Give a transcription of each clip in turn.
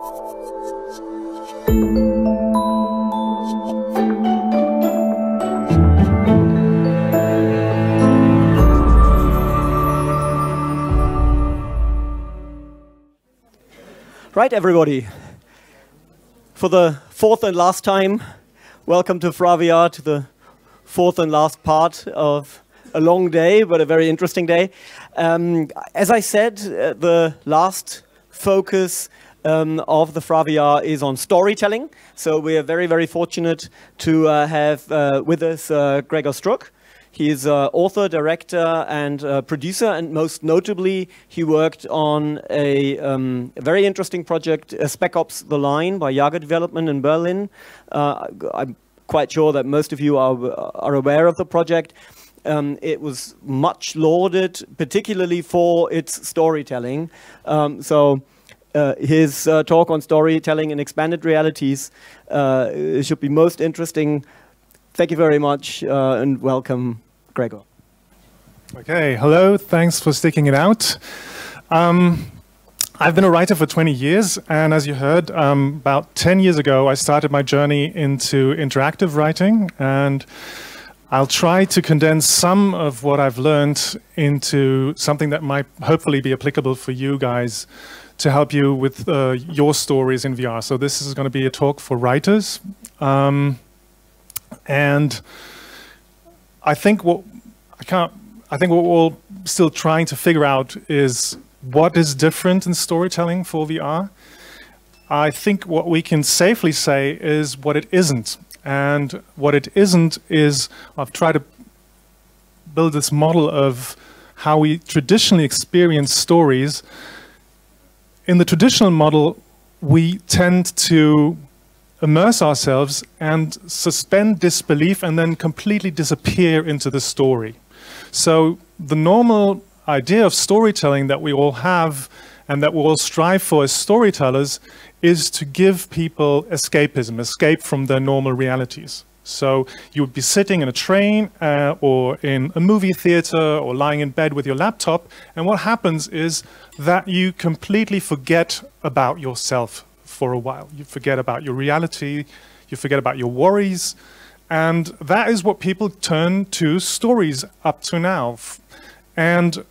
Right, everybody. For the fourth and last time, welcome to FRAVR, to the fourth and last part of a long day, but a very interesting day. As I said, the last focus of the FRAVR is on storytelling. So we are very, very fortunate to have with us Georg Struck. He is author, director, and producer, and most notably, he worked on a very interesting project, Spec Ops: The Line by Jager Development in Berlin. I'm quite sure that most of you are aware of the project. It was much lauded, particularly for its storytelling. His talk on storytelling and expanded realities should be most interesting. Thank you very much and welcome, Gregor. Okay, hello, thanks for sticking it out. I've been a writer for 20 years, and as you heard, about 10 years ago, I started my journey into interactive writing, and I'll try to condense some of what I've learned into something that might hopefully be applicable for you guys to help you with your stories in VR. So this is going to be a talk for writers. And I think what we're all still trying to figure out is what is different in storytelling for VR. I think what we can safely say is what it isn't. And what it isn't is, I've tried to build this model of how we traditionally experience stories. In the traditional model, we tend to immerse ourselves and suspend disbelief and then completely disappear into the story. So the normal idea of storytelling that we all have and that we all strive for as storytellers is to give people escapism, escape from their normal realities. So you would be sitting in a train or in a movie theater or lying in bed with your laptop, and what happens is that you completely forget about yourself for a while. You forget about your reality, you forget about your worries, and that is what people turn to stories up to now. And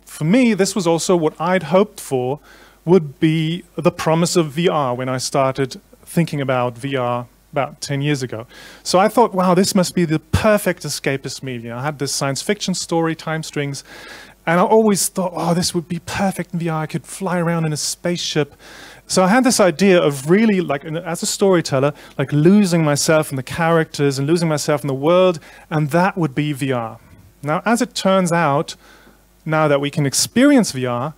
for me, this was also what I'd hoped for would be the promise of VR when I started thinking about VR about 10 years ago. So I thought, wow, this must be the perfect escapist medium. I had this science fiction story, Time Strings, and I always thought, oh, this would be perfect in VR. I could fly around in a spaceship. So I had this idea of really, like, as a storyteller, like losing myself in the characters and losing myself in the world, and that would be VR. Now, as it turns out, now that we can experience VR,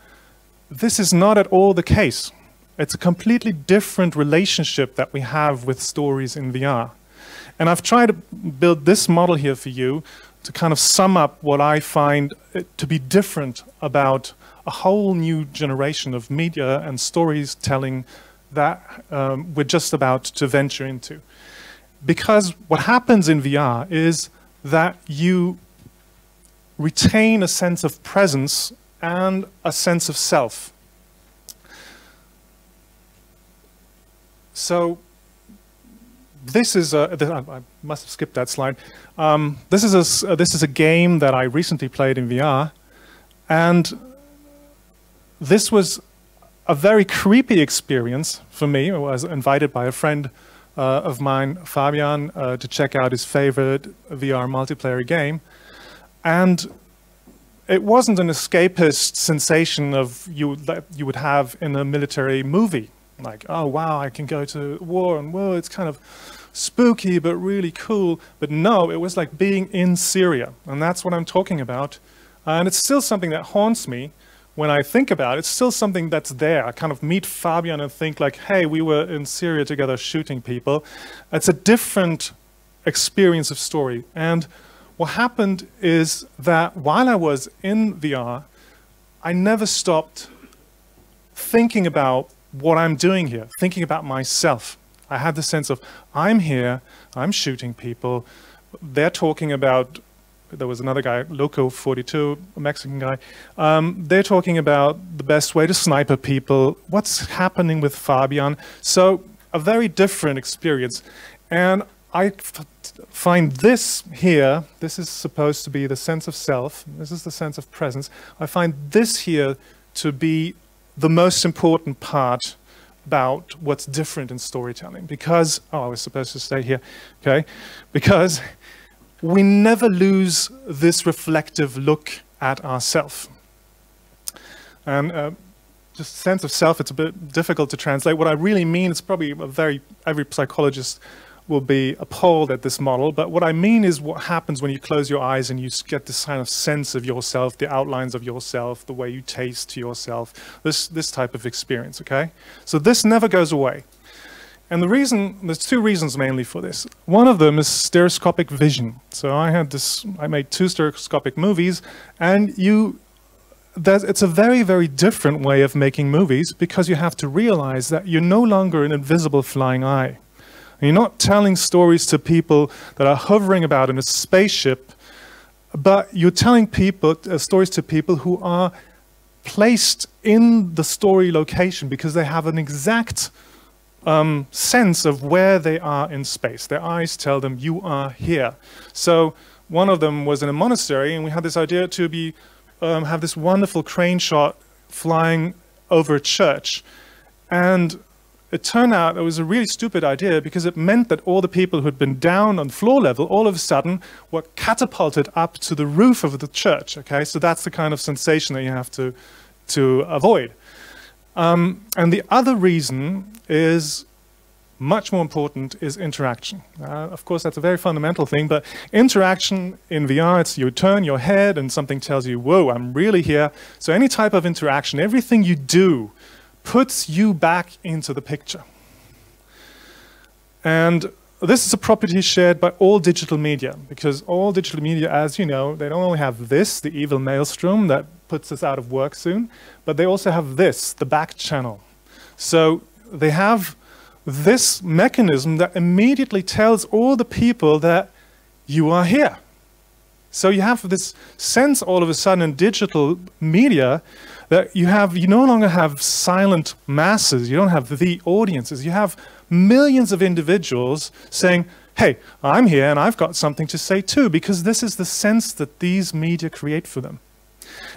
this is not at all the case. It's a completely different relationship that we have with stories in VR. And I've tried to build this model here for you to kind of sum up what I find to be different about a whole new generation of media and storytelling that we're just about to venture into. Because what happens in VR is that you retain a sense of presence and a sense of self. So this is I must have skipped that slide. This is a game that I recently played in VR, and this was a very creepy experience for me. I was invited by a friend of mine, Fabian, to check out his favorite VR multiplayer game, and it wasn't an escapist sensation of that you would have in a military movie. Like, oh wow, I can go to war, and whoa, it's kind of spooky but really cool. But no, it was like being in Syria, and that's what I'm talking about. And it's still something that haunts me when I think about it. It's still something that's there. I kind of meet Fabian and think like, hey, we were in Syria together shooting people. It's a different experience of story. And what happened is that while I was in VR, I never stopped thinking about what I'm doing here, thinking about myself. I had the sense of, I'm here, I'm shooting people, they're talking about there was another guy, Loco42, a Mexican guy. They're talking about the best way to sniper people, what's happening with Fabian. So a very different experience. And I find this here, this is supposed to be the sense of self, this is the sense of presence. I find this here to be the most important part about what's different in storytelling. Because, oh, I was supposed to stay here, okay? Because we never lose this reflective look at ourself. And just sense of self, it's a bit difficult to translate. What I really mean is probably every psychologist will be appalled at this model, but what I mean is what happens when you close your eyes and you get this kind of sense of yourself, the outlines of yourself, the way you taste yourself, this type of experience, okay? So this never goes away. And the reason, there's two reasons mainly for this. One of them is stereoscopic vision. So I made 2 stereoscopic movies, and it's a very, very different way of making movies, because you have to realize that you're no longer an invisible flying eye. You're not telling stories to people that are hovering about in a spaceship, but you're telling stories to people who are placed in the story location because they have an exact sense of where they are in space. Their eyes tell them, you are here. So one of them was in a monastery, and we had this idea to have this wonderful crane shot flying over a church. And it turned out it was a really stupid idea, because it meant that all the people who had been down on floor level all of a sudden were catapulted up to the roof of the church. Okay, so that's the kind of sensation that you have to avoid. And the other reason is much more important, is interaction. Of course, that's a very fundamental thing, but interaction in VR, it's you turn your head and something tells you, whoa, I'm really here. So any type of interaction, everything you do puts you back into the picture. And this is a property shared by all digital media, because all digital media, as you know, they don't only have this, the evil maelstrom that puts us out of work soon, but they also have this, the back channel. So they have this mechanism that immediately tells all the people that you are here. So you have this sense all of a sudden in digital media that you no longer have silent masses, you don't have the audiences, you have millions of individuals saying, hey, I'm here and I've got something to say too, because this is the sense that these media create for them.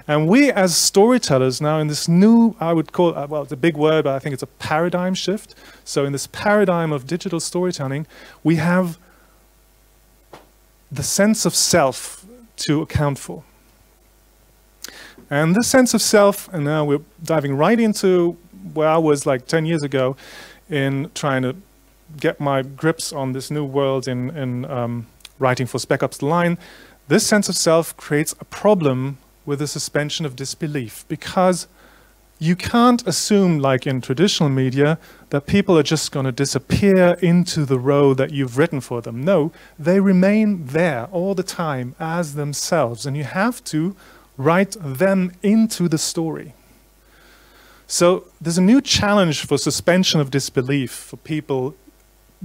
And we as storytellers now in this new, I would call, well, it's a big word, but I think it's a paradigm shift. So in this paradigm of digital storytelling, we have the sense of self to account for. And this sense of self, and now we're diving right into where I was like 10 years ago in trying to get my grips on this new world in writing for Spec Ops: The Line. This sense of self creates a problem with the suspension of disbelief, because you can't assume, like in traditional media, that people are just going to disappear into the role that you've written for them. No, they remain there all the time as themselves, and you have to write them into the story. So there's a new challenge for suspension of disbelief, for people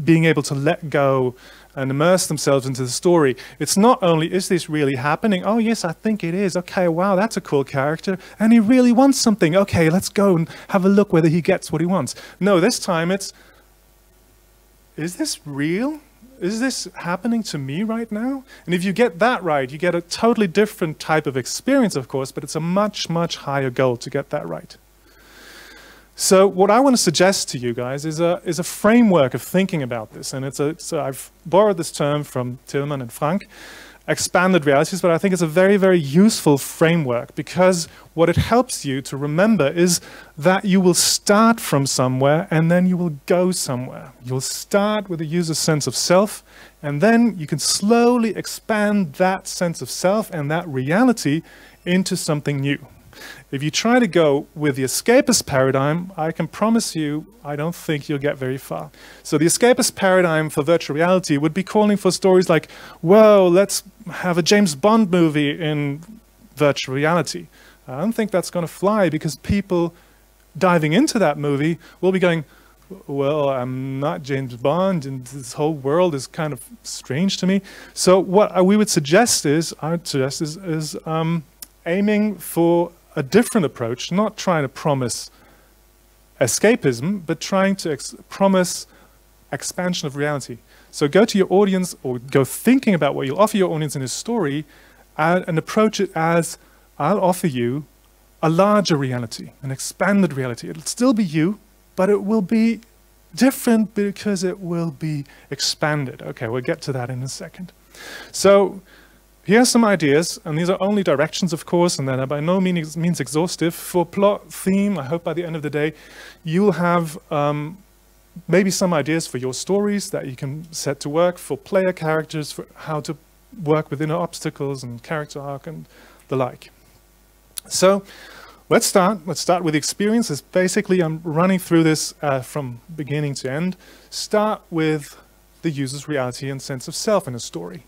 being able to let go and immerse themselves into the story. It's not only, is this really happening? Oh yes, I think it is. Okay, wow, that's a cool character. And he really wants something. Okay, let's go and have a look whether he gets what he wants. No, this time it's, is this real? Is this happening to me right now? And if you get that right, you get a totally different type of experience, of course, but it's a much, much higher goal to get that right. So what I want to suggest to you guys is a framework of thinking about this. And so I've borrowed this term from Tillman and Frank, expanded realities, but I think it's a very, very useful framework, because what it helps you to remember is that you will start from somewhere and then you will go somewhere. You'll start with a user's sense of self, and then you can slowly expand that sense of self and that reality into something new. If you try to go with the escapist paradigm, I can promise you, I don't think you'll get very far. So the escapist paradigm for virtual reality would be calling for stories like, whoa, let's have a James Bond movie in virtual reality. I don't think that's going to fly, because people diving into that movie will be going, well, I'm not James Bond, and this whole world is kind of strange to me. So what we would suggest is, aiming for a different approach, not trying to promise escapism, but trying to promise expansion of reality. So go to your audience, or go thinking about what you'll offer your audience in a story, and approach it as, I'll offer you a larger reality, an expanded reality. It'll still be you, but it will be different because it will be expanded. Okay, we'll get to that in a second. So here are some ideas, and these are only directions, of course, and they're by no means exhaustive. For plot, theme, I hope by the end of the day, you'll have maybe some ideas for your stories that you can set to work, for player characters, for how to work with inner obstacles and character arc and the like. So let's start with the experiences. Basically, I'm running through this from beginning to end. Start with the user's reality and sense of self in a story.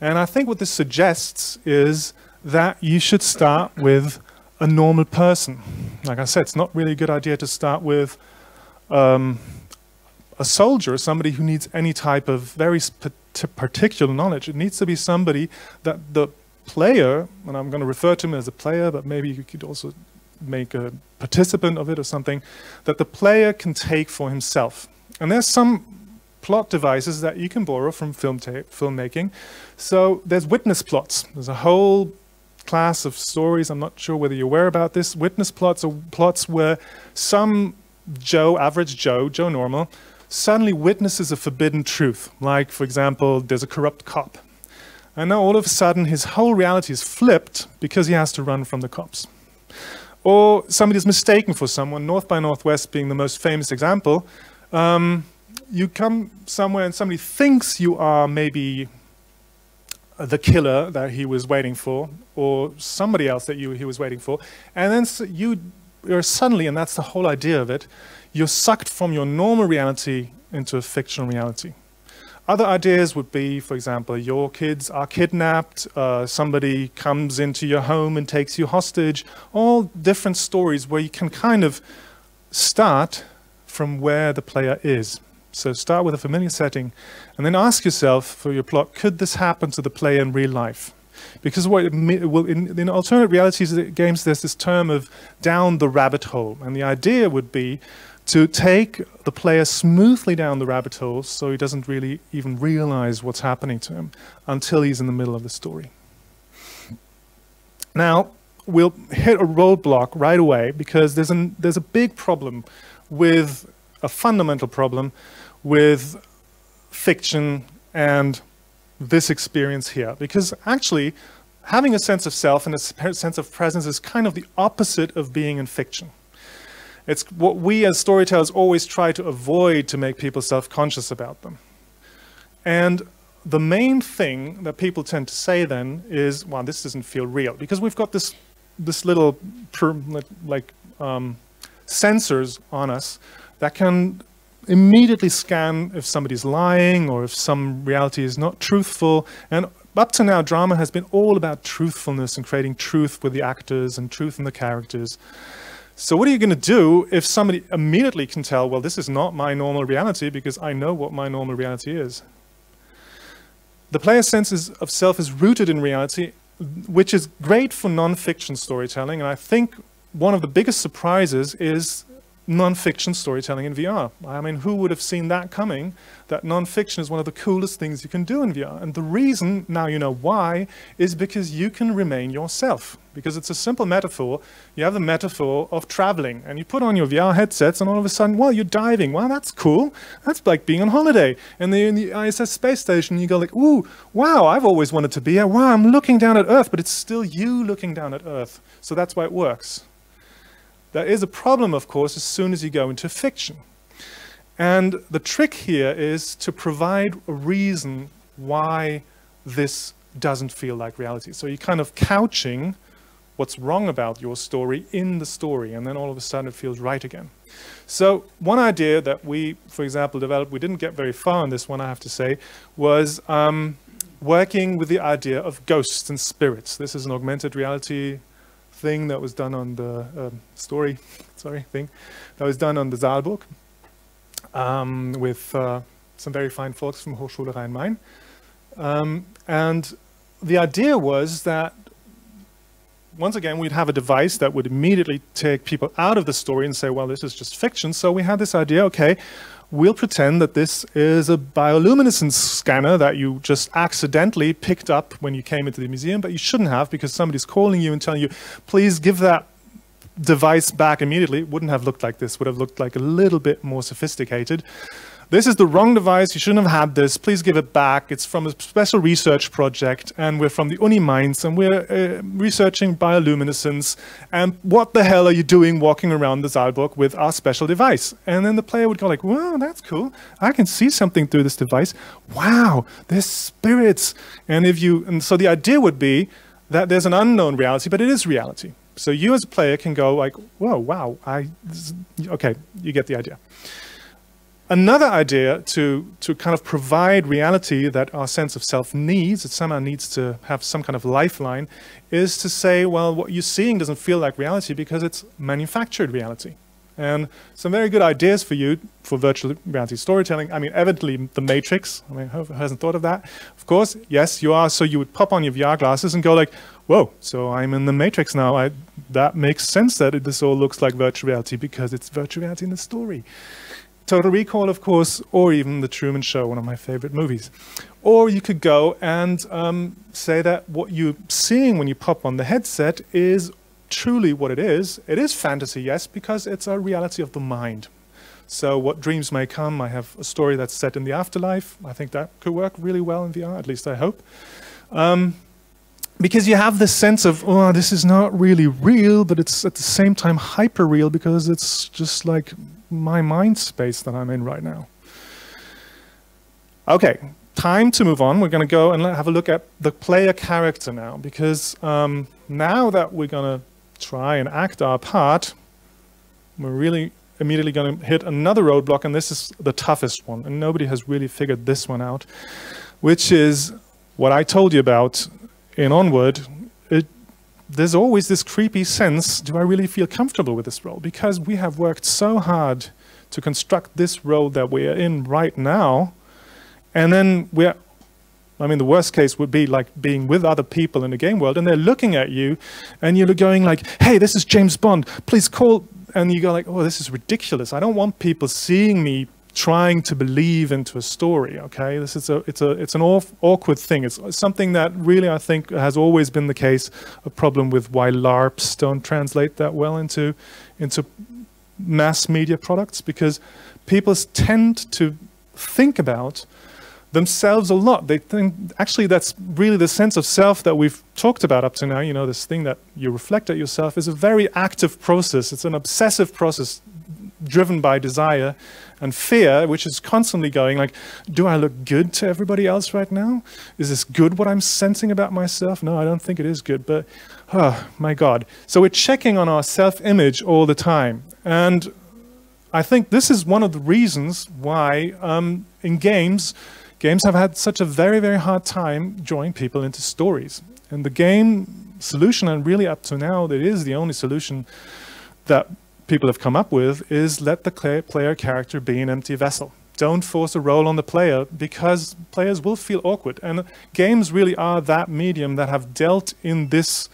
And I think what this suggests is that you should start with a normal person. Like I said, it's not really a good idea to start with a soldier, somebody who needs any type of very particular knowledge. It needs to be somebody that the player, and I'm going to refer to him as a player, but maybe you could also make a participant of it or something, that the player can take for himself. And there's some plot devices that you can borrow from filmmaking. So there's witness plots. There's a whole class of stories, I'm not sure whether you're aware about this. Witness plots are plots where some Joe, average Joe normal, suddenly witnesses a forbidden truth. Like, for example, there's a corrupt cop. And now all of a sudden his whole reality is flipped because he has to run from the cops. Or somebody is mistaken for someone, North by Northwest being the most famous example. You come somewhere and somebody thinks you are maybe the killer that he was waiting for, or somebody else that he was waiting for, and then you're suddenly, and that's the whole idea of it, you're sucked from your normal reality into a fictional reality. Other ideas would be, for example, your kids are kidnapped, somebody comes into your home and takes you hostage, all different stories where you can kind of start from where the player is. So start with a familiar setting, and then ask yourself for your plot, could this happen to the player in real life? Because what in alternate realities games, there's this term of down the rabbit hole, and the idea would be to take the player smoothly down the rabbit hole so he doesn't really even realize what's happening to him until he's in the middle of the story. Now, we'll hit a roadblock right away because there's a big problem with, a fundamental problem with fiction and this experience here. Because actually, having a sense of self and a sense of presence is kind of the opposite of being in fiction. It's what we as storytellers always try to avoid to make people self-conscious about them. And the main thing that people tend to say then is, well, this doesn't feel real. Because we've got this little sensors on us that can immediately scan if somebody's lying or if some reality is not truthful. And up to now, drama has been all about truthfulness and creating truth with the actors and truth in the characters. So what are you going to do if somebody immediately can tell, well, this is not my normal reality because I know what my normal reality is? The player's sense of self is rooted in reality, which is great for non-fiction storytelling. And I think one of the biggest surprises is non-fiction storytelling in VR. I mean, who would have seen that coming? That non-fiction is one of the coolest things you can do in VR. And the reason, now you know why, is because you can remain yourself. Because it's a simple metaphor. You have the metaphor of traveling, and you put on your VR headsets, and all of a sudden, well, you're diving. Well, that's cool. That's like being on holiday. And then in the ISS space station, you go like, ooh, wow, I've always wanted to be here. Wow, I'm looking down at Earth, but it's still you looking down at Earth. So that's why it works. There is a problem, of course, as soon as you go into fiction. And the trick here is to provide a reason why this doesn't feel like reality. So you're kind of couching what's wrong about your story in the story, and then all of a sudden it feels right again. So one idea that we, for example, developed, we didn't get very far on this one, I have to say, was working with the idea of ghosts and spirits. This is an augmented reality thing that was done on the that was done on the Saalburg. with some very fine folks from Hochschule Rhine-Main. And the idea was that, once again, we'd have a device that would immediately take people out of the story and say, well, this is just fiction. So we had this idea, okay, we'll pretend that this is a bioluminescence scanner that you just accidentally picked up when you came into the museum, but you shouldn't have, because somebody's calling you and telling you, please give that device back immediately. It wouldn't have looked like this, would have looked like a little bit more sophisticated. This is the wrong device, you shouldn't have had this, please give it back. It's from a special research project, and we're from the Uni Mainz, and we're researching bioluminescence, and what the hell are you doing walking around the Saalburg with our special device? And then the player would go like, wow, that's cool, I can see something through this device. Wow, there's spirits. And so the idea would be that there's an unknown reality, but it is reality. So you as a player can go like, whoa, wow, okay, you get the idea. Another idea to kind of provide reality that our sense of self needs, it somehow needs to have some kind of lifeline, is to say, well, what you're seeing doesn't feel like reality because it's manufactured reality. And some very good ideas for you for virtual reality storytelling. I mean, evidently the Matrix, I mean, who hasn't thought of that? Of course, yes, you are. So you would pop on your VR glasses and go like, whoa, so I'm in the Matrix now. That makes sense that this all looks like virtual reality because it's virtual reality in the story. Total Recall, of course, or even The Truman Show, one of my favorite movies. Or you could go and say that what you're seeing when you pop on the headset is truly what it is. It is fantasy, yes, because it's a reality of the mind. So what dreams may come, I have a story that's set in the afterlife. I think that could work really well in VR, at least I hope. Because you have this sense of, oh, this is not really real, but it's at the same time hyper-real because it's just like my mind space that I'm in right now. Okay, time to move on. We're going to go and have a look at the player character now, because now that we're going to try and act our part, we're really immediately going to hit another roadblock, and this is the toughest one, and nobody has really figured this one out, which is what I told you about in Onward. There's always this creepy sense, do I really feel comfortable with this role? Because we have worked so hard to construct this role that we're in right now, and then I mean, the worst case would be like being with other people in the game world, and they're looking at you, and you're going like, hey, this is James Bond, please call, and you go like, oh, this is ridiculous. I don't want people seeing me trying to believe into a story, okay? It's an awkward thing. It's something that really, I think, has always been the case, a problem with why LARPs don't translate that well into mass media products, because people tend to think about themselves a lot. They think, actually, that's really the sense of self that we've talked about up to now, you know, this thing that you reflect at yourself is a very active process. It's an obsessive process driven by desire and fear, which is constantly going like, do I look good to everybody else right now? Is this good what I'm sensing about myself? No, I don't think it is good, but oh my God. So we're checking on our self-image all the time. And I think this is one of the reasons why in games have had such a very, very hard time drawing people into stories. And the game solution, and really up to now, it is the only solution that people have come up with, is let the player character be an empty vessel. Don't force a role on the player, because players will feel awkward. And games really are that medium that have dealt in this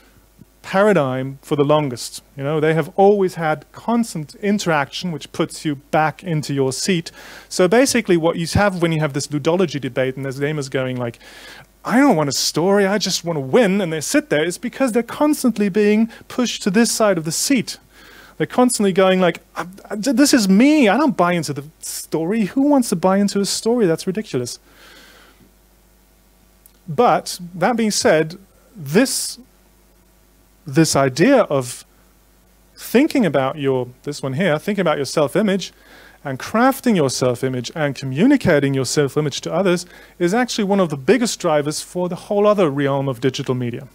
paradigm for the longest. You know, they have always had constant interaction, which puts you back into your seat. So basically what you have when you have this ludology debate and there's gamers going like, I don't want a story, I just want to win, and they sit there, it's because they're constantly being pushed to this side of the seat. They're constantly going like, this is me, I don't buy into the story. Who wants to buy into a story? That's ridiculous. But that being said, this idea of thinking about this one here, thinking about your self-image and crafting your self-image and communicating your self-image to others is actually one of the biggest drivers for the whole other realm of digital media.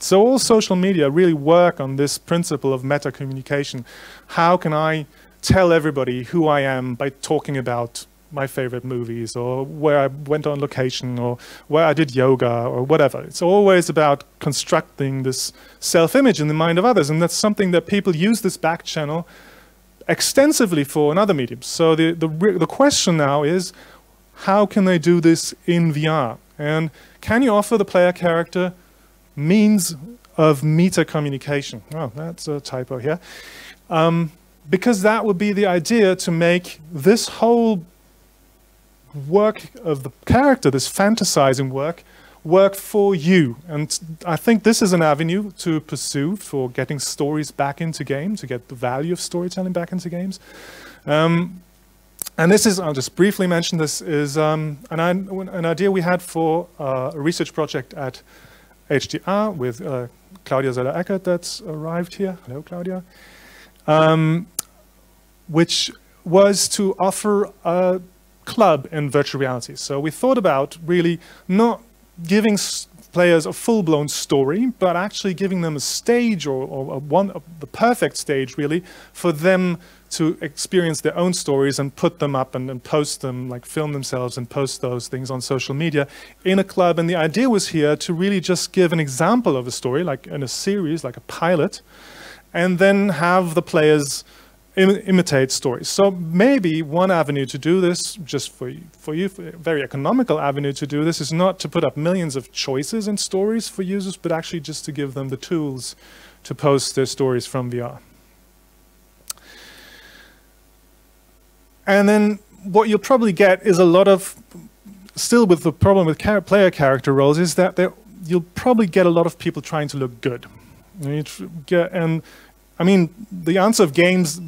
So all social media really work on this principle of meta-communication. How can I tell everybody who I am by talking about my favorite movies, or where I went on location, or where I did yoga, or whatever. It's always about constructing this self-image in the mind of others, and that's something that people use this back channel extensively for another medium. So the question now is, how can they do this in VR? And can you offer the player character means of meta communication? Oh, that's a typo here. Because that would be the idea, to make this whole work of the character, this fantasizing work for you. And I think this is an avenue to pursue for getting stories back into games, to get the value of storytelling back into games. And this is, I'll just briefly mention this, is an idea we had for a research project at HDR with Claudia Söller-Eckert that's arrived here. Hello, Claudia. Which was to offer a club in virtual reality. So we thought about really not giving players a full-blown story, but actually giving them a stage, or the perfect stage really, for them to experience their own stories and put them up and post them, like film themselves and post those things on social media in a club. And the idea was here to really just give an example of a story, like in a series, like a pilot, and then have the players imitate stories. So maybe one avenue to do this, just for you, a very economical avenue to do this, is not to put up millions of choices and stories for users, but actually just to give them the tools to post their stories from VR. And then what you'll probably get is a lot of, still with the problem with player character roles, is that you'll probably get a lot of people trying to look good. And I mean, the answer of games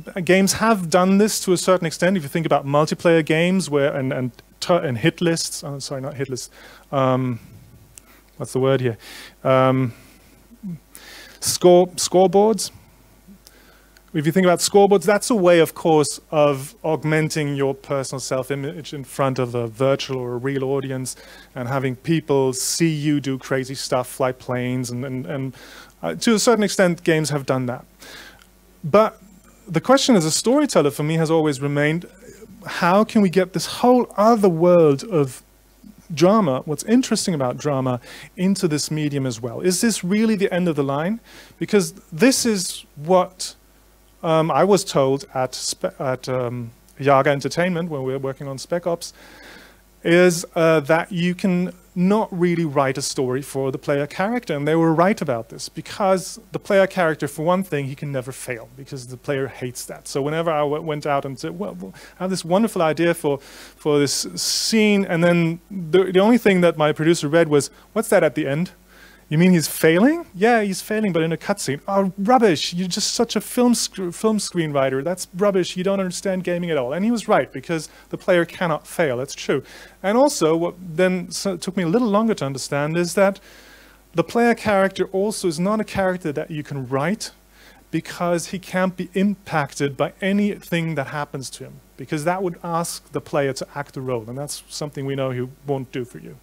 have done this to a certain extent. If you think about multiplayer games where and hit lists, oh, sorry, not hit lists. What's the word here? Scoreboards. If you think about scoreboards, that's a way, of course, of augmenting your personal self-image in front of a virtual or a real audience, and having people see you do crazy stuff, fly planes, and to a certain extent, games have done that. But the question as a storyteller for me has always remained, how can we get this whole other world of drama, what's interesting about drama, into this medium as well? Is this really the end of the line? Because this is what I was told at Jager Entertainment, when we were working on Spec Ops, is that you can not really write a story for the player character. And they were right about this, because the player character, for one thing, he can never fail, because the player hates that. So whenever I went out and said, well, I have this wonderful idea for this scene, and then the only thing that my producer read was, what's that at the end? You mean he's failing? Yeah, he's failing, but in a cutscene. Oh, rubbish! You're just such a film screenwriter. That's rubbish. You don't understand gaming at all. And he was right, because the player cannot fail. That's true. And also, what then took me a little longer to understand is that the player character also is not a character that you can write, because he can't be impacted by anything that happens to him, because that would ask the player to act a role, and that's something we know he won't do for you.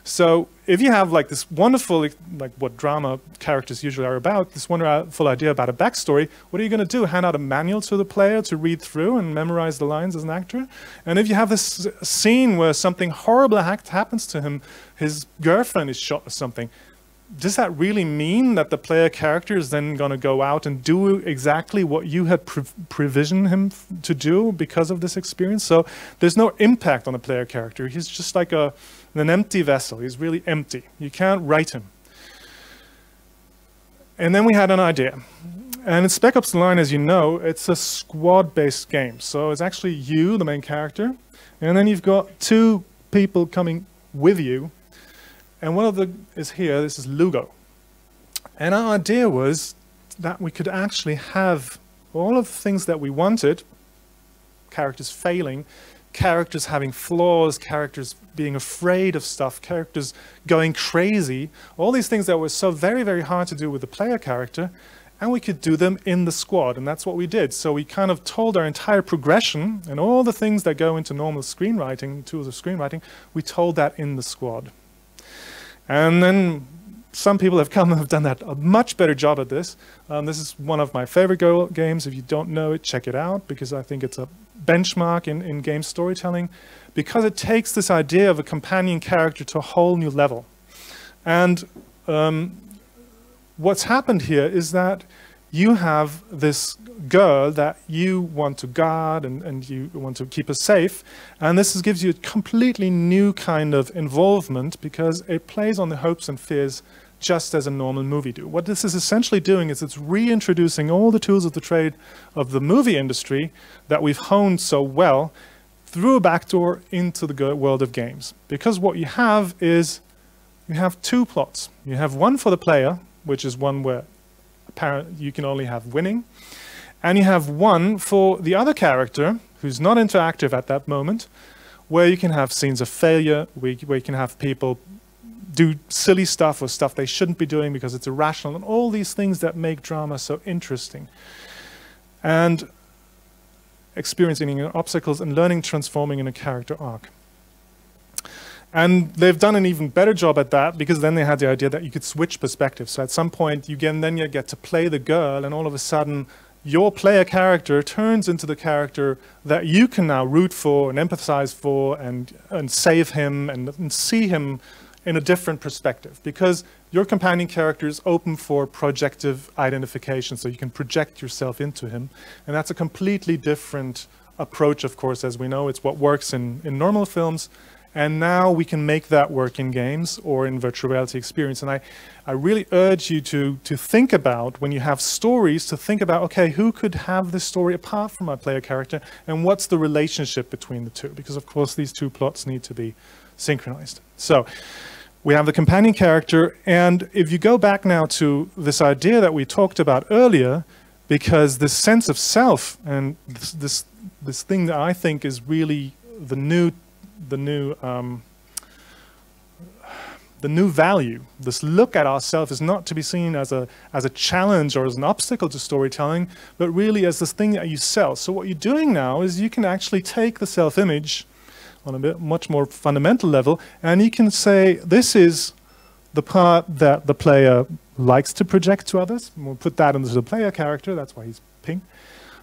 So if you have like this wonderful, like what drama characters usually are about, this wonderful idea about a backstory, what are you going to do? Hand out a manual to the player to read through and memorize the lines as an actor? And if you have this scene where something horrible happens to him, his girlfriend is shot or something, does that really mean that the player character is then going to go out and do exactly what you had provisioned him to do because of this experience? So there's no impact on the player character. He's just like an empty vessel. He's really empty. You can't write him. And then we had an idea. And in Spec Ops The Line, as you know, it's a squad-based game. So it's actually you, the main character, and then you've got two people coming with you. And one of them is here, this is Lugo. And our idea was that we could actually have all of the things that we wanted, characters failing, characters having flaws, characters being afraid of stuff, characters going crazy, all these things that were so very, very hard to do with the player character, and we could do them in the squad, and that's what we did. So we kind of told our entire progression and all the things that go into normal screenwriting, tools of screenwriting, we told that in the squad. And then some people have come and have done that a much better job at this. This is one of my favorite games. If you don't know it, check it out, because I think it's a benchmark in game storytelling, because it takes this idea of a companion character to a whole new level. And what's happened here is that you have this girl that you want to guard and you want to keep her safe. And this gives you a completely new kind of involvement because it plays on the hopes and fears just as a normal movie do. What this is essentially doing is it's reintroducing all the tools of the trade of the movie industry that we've honed so well through a backdoor into the world of games. Because what you have is, you have two plots. You have one for the player, which is one where you can only have winning. And you have one for the other character, who's not interactive at that moment, where you can have scenes of failure, where you can have people do silly stuff or stuff they shouldn't be doing because it's irrational, and all these things that make drama so interesting. And experiencing obstacles and learning, transforming in a character arc. And they've done an even better job at that because then they had the idea that you could switch perspectives. So at some point, you get to play the girl, and all of a sudden, your player character turns into the character that you can now root for and empathize for and save him and see him in a different perspective. Because your companion character is open for projective identification, so you can project yourself into him. And that's a completely different approach, of course, as we know. It's what works in normal films. And now we can make that work in games or in virtual reality experience. And I really urge you to think about, when you have stories, to think about, okay, who could have this story apart from my player character, and what's the relationship between the two? Because, of course, these two plots need to be synchronized. So we have the companion character, and if you go back now to this idea that we talked about earlier, because this sense of self and this thing that I think is really the new value. This look at ourselves is not to be seen as a challenge or as an obstacle to storytelling, but really as this thing that you sell. So what you're doing now is you can actually take the self-image on a much more fundamental level, and you can say, this is the part that the player likes to project to others. And we'll put that into the player character. That's why he's pink.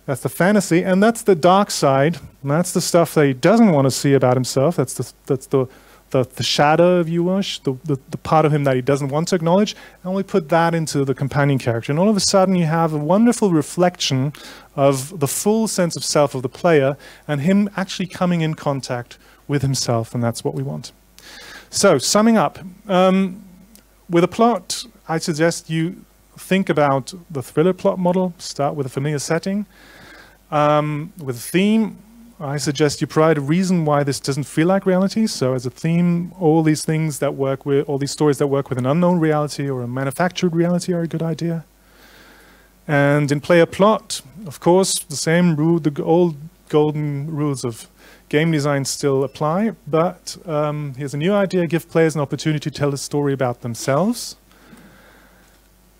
That's the fantasy, and that's the dark side. And that's the stuff that he doesn't want to see about himself. That's the shadow, if you wish, the part of him that he doesn't want to acknowledge. And we put that into the companion character, and all of a sudden you have a wonderful reflection of the full sense of self of the player, and him actually coming in contact with himself, and that's what we want. So, summing up, with a plot, I suggest you think about the thriller plot model. Start with a familiar setting. With a theme, I suggest you provide a reason why this doesn't feel like reality. So as a theme, all these things that work with, all these stories that work with an unknown reality or a manufactured reality are a good idea. And in player plot, of course, the same rule, the old golden rules of game design still apply, but here's a new idea: give players an opportunity to tell a story about themselves.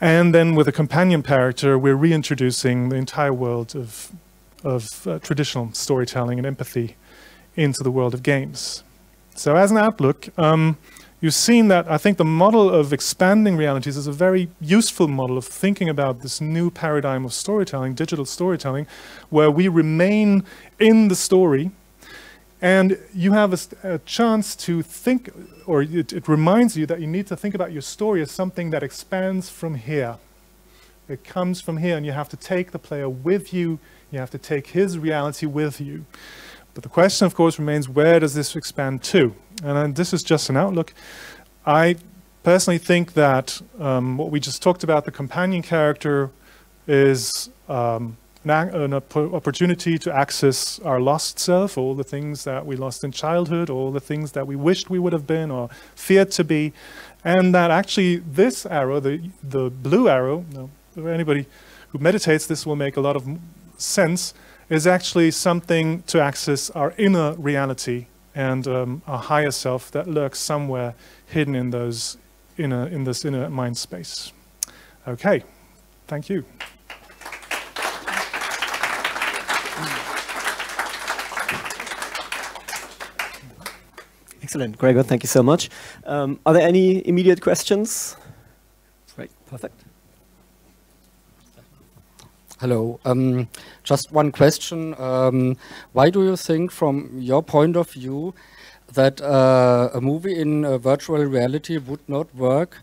And then with a companion character, we're reintroducing the entire world of traditional storytelling and empathy into the world of games. So as an outlook, you've seen that I think the model of expanding realities is a very useful model of thinking about this new paradigm of storytelling, digital storytelling, where we remain in the story. And you have a chance to think, or it reminds you that you need to think about your story as something that expands from here. It comes from here, and you have to take the player with you. You have to take his reality with you. But the question, of course, remains, where does this expand to? And this is just an outlook. I personally think that what we just talked about, the companion character, is an opportunity to access our lost self, all the things that we lost in childhood, all the things that we wished we would have been or feared to be. And that actually this arrow, the blue arrow, for anybody who meditates, this will make a lot of sense, is actually something to access our inner reality and our higher self that lurks somewhere hidden in this inner mind space. Okay, thank you. Excellent, Gregor, thank you so much. Are there any immediate questions? Right, perfect. Hello. Just one question. Why do you think, from your point of view, that a movie in virtual reality would not work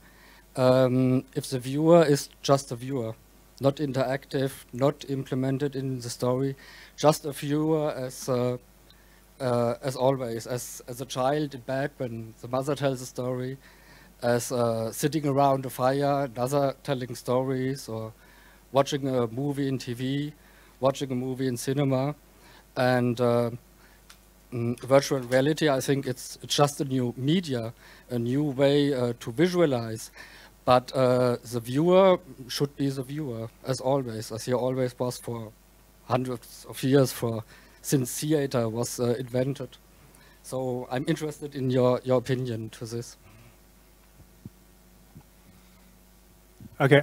if the viewer is just a viewer? not interactive, not implemented in the story, just a viewer as always, as a child in bed when the mother tells a story, as sitting around a fire, another telling stories, or watching a movie in TV, watching a movie in cinema. And virtual reality, I think it's just a new media, a new way to visualize. But the viewer should be the viewer, as always, as he always was for hundreds of years, since theater was invented. So I'm interested in your opinion to this. Okay,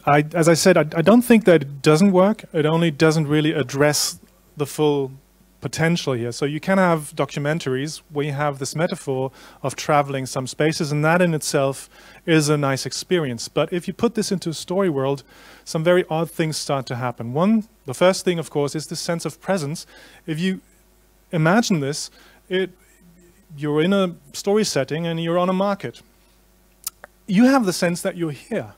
as I said, I don't think that it doesn't work. It only doesn't really address the full potential here. So you can have documentaries where you have this metaphor of traveling some spaces, and that in itself is a nice experience. But if you put this into a story world, some very odd things start to happen. The first thing, of course, is the sense of presence. If you imagine this, you're in a story setting and you're on a market. You have the sense that you're here,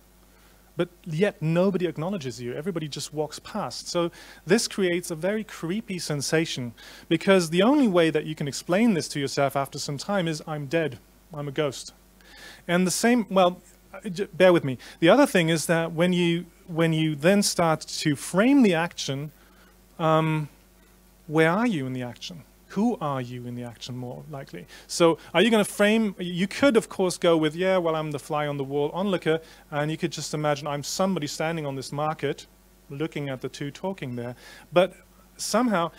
but yet nobody acknowledges you. Everybody just walks past. So this creates a very creepy sensation, because the only way that you can explain this to yourself after some time is, I'm dead, I'm a ghost. And the same, well, bear with me. The other thing is that when you then start to frame the action, where are you in the action? Who are you in the action, more likely? So are you going to frame, you could of course go with, yeah, well, I'm the fly on the wall onlooker, and you could just imagine I'm somebody standing on this market looking at the two talking there. But somehow,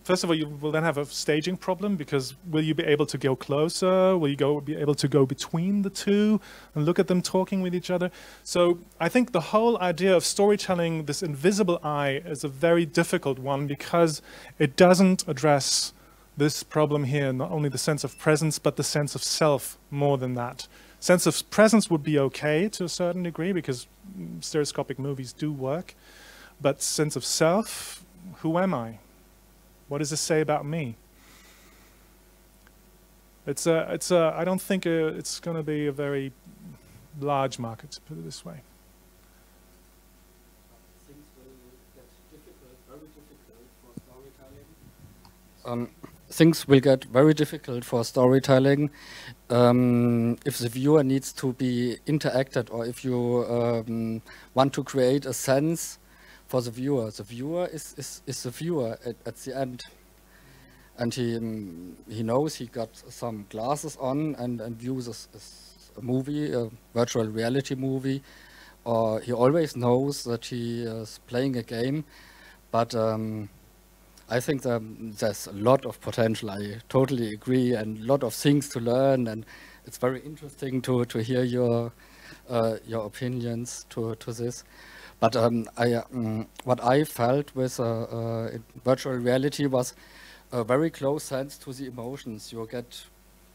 first of all, you will then have a staging problem, because will you be able to go closer? Will you be able to go between the two and look at them talking with each other? So I think the whole idea of storytelling, this invisible eye, is a very difficult one, because it doesn't address this problem here, not only the sense of presence, but the sense of self more than that. Sense of presence would be okay to a certain degree, because stereoscopic movies do work, but sense of self, who am I? What does this say about me? I don't think it's going to be a very large market, to put it this way. Things will get difficult, very difficult for storytelling. Things will get very difficult for storytelling if the viewer needs to be interacted, or if you want to create a sense for the viewer. The viewer is the viewer at the end, and he knows he got some glasses on and views a movie, a virtual reality movie, or he always knows that he is playing a game. But I think there's a lot of potential. I totally agree, and a lot of things to learn, and it's very interesting to hear your opinions to this. But what I felt with virtual reality was a very close sense to the emotions. You get